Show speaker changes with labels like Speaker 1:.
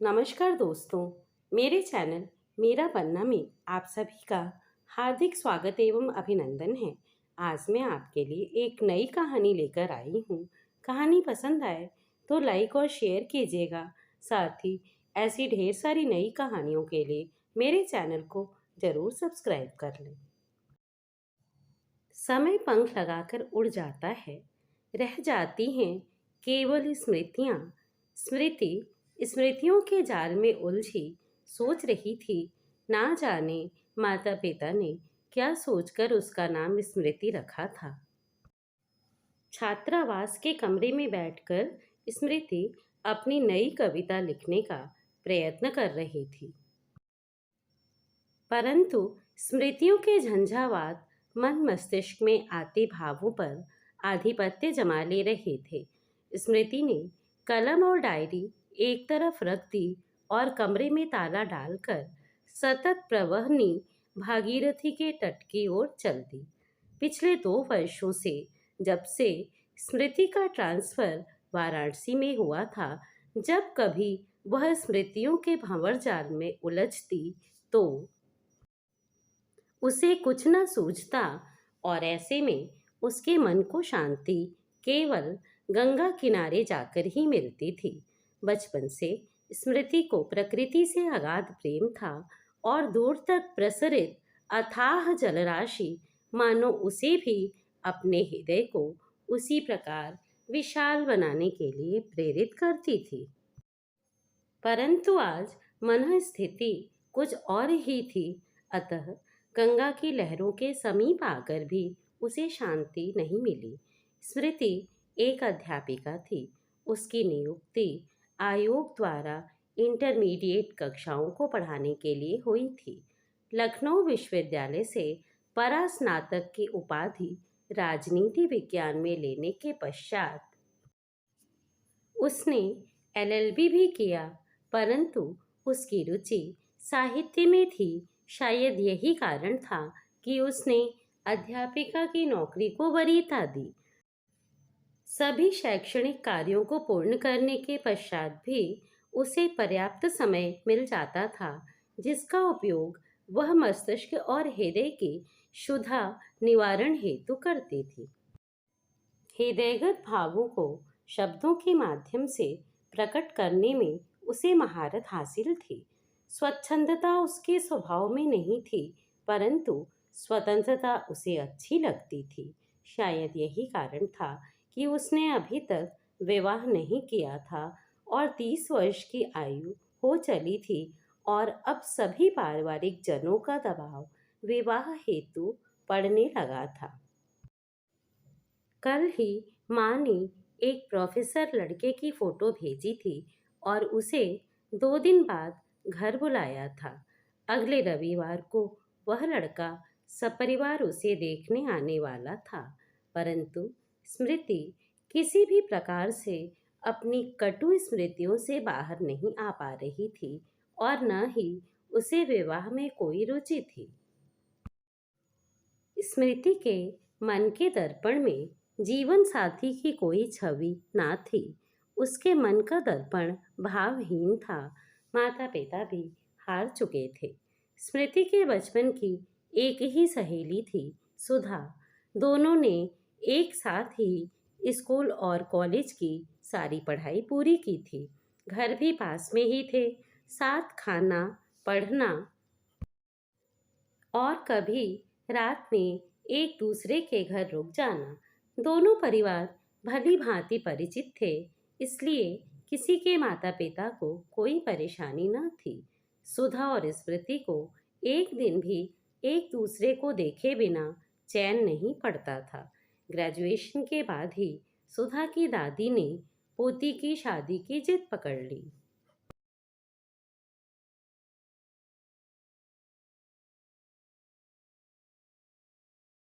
Speaker 1: नमस्कार दोस्तों, मेरे चैनल मेरा बनना में आप सभी का हार्दिक स्वागत एवं अभिनंदन है। आज मैं आपके लिए एक नई कहानी लेकर आई हूँ। कहानी पसंद आए तो लाइक और शेयर कीजिएगा। साथ ही ऐसी ढेर सारी नई कहानियों के लिए मेरे चैनल को ज़रूर सब्सक्राइब कर लें। समय पंख लगाकर उड़ जाता है, रह जाती हैं केवल स्मृतियाँ। स्मृति स्मृतियों के जाल में उलझी सोच रही थी, ना जाने माता पिता ने क्या सोचकर उसका नाम स्मृति रखा था। छात्रावास के कमरे में बैठकर स्मृति अपनी नई कविता लिखने का प्रयत्न कर रही थी, परंतु स्मृतियों के झंझावात मन मस्तिष्क में आते भावों पर आधिपत्य जमा ले रहे थे। स्मृति ने कलम और डायरी एक तरफ रख दी और कमरे में ताला डालकर सतत प्रवहनी भागीरथी के तट की ओर चल दी। पिछले 2 वर्षों से, जब से स्मृति का ट्रांसफर वाराणसी में हुआ था, जब कभी वह स्मृतियों के भंवर जाल में उलझती तो उसे कुछ न सूझता, और ऐसे में उसके मन को शांति केवल गंगा किनारे जाकर ही मिलती थी। बचपन से स्मृति को प्रकृति से अगाध प्रेम था और दूर तक प्रसरित अथाह जलराशि मानो उसे भी अपने हृदय को उसी प्रकार विशाल बनाने के लिए प्रेरित करती थी। परंतु आज मनःस्थिति कुछ और ही थी। अतः गंगा की लहरों के समीप आकर भी उसे शांति नहीं मिली। स्मृति एक अध्यापिका थी। उसकी नियुक्ति आयोग द्वारा इंटरमीडिएट कक्षाओं को पढ़ाने के लिए हुई थी। लखनऊ विश्वविद्यालय से परास्नातक की उपाधि राजनीति विज्ञान में लेने के पश्चात उसने एलएलबी भी किया, परंतु उसकी रुचि साहित्य में थी। शायद यही कारण था कि उसने अध्यापिका की नौकरी को वरीयता दी। सभी शैक्षणिक कार्यों को पूर्ण करने के पश्चात भी उसे पर्याप्त समय मिल जाता था, जिसका उपयोग वह मस्तिष्क और हृदय की क्षुधा निवारण हेतु करती थी। हृदयगत भावों को शब्दों के माध्यम से प्रकट करने में उसे महारत हासिल थी। स्वच्छंदता उसके स्वभाव में नहीं थी, परंतु स्वतंत्रता उसे अच्छी लगती थी। शायद यही कारण था कि उसने अभी तक विवाह नहीं किया था और 30 वर्ष की आयु हो चली थी, और अब सभी पारिवारिक जनों का दबाव विवाह हेतु पड़ने लगा था। कल ही माँ ने एक प्रोफेसर लड़के की फोटो भेजी थी और उसे 2 दिन बाद घर बुलाया था। अगले रविवार को वह लड़का सपरिवार उसे देखने आने वाला था, परंतु स्मृति किसी भी प्रकार से अपनी कटु स्मृतियों से बाहर नहीं आ पा रही थी और न ही उसे विवाह में कोई रुचि थी। स्मृति के मन के दर्पण में जीवन साथी की कोई छवि ना थी। उसके मन का दर्पण भावहीन था। माता पिता भी हार चुके थे। स्मृति के बचपन की एक ही सहेली थी, सुधा। दोनों ने एक साथ ही स्कूल और कॉलेज की सारी पढ़ाई पूरी की थी। घर भी पास में ही थे। साथ खाना, पढ़ना और कभी रात में एक दूसरे के घर रुक जाना। दोनों परिवार भली भांति परिचित थे, इसलिए किसी के माता पिता को कोई परेशानी न थी। सुधा और स्मृति को एक दिन भी एक दूसरे को देखे बिना चैन नहीं पड़ता था। ग्रेजुएशन के बाद ही सुधा की दादी ने पोती की शादी की जिद पकड़ ली।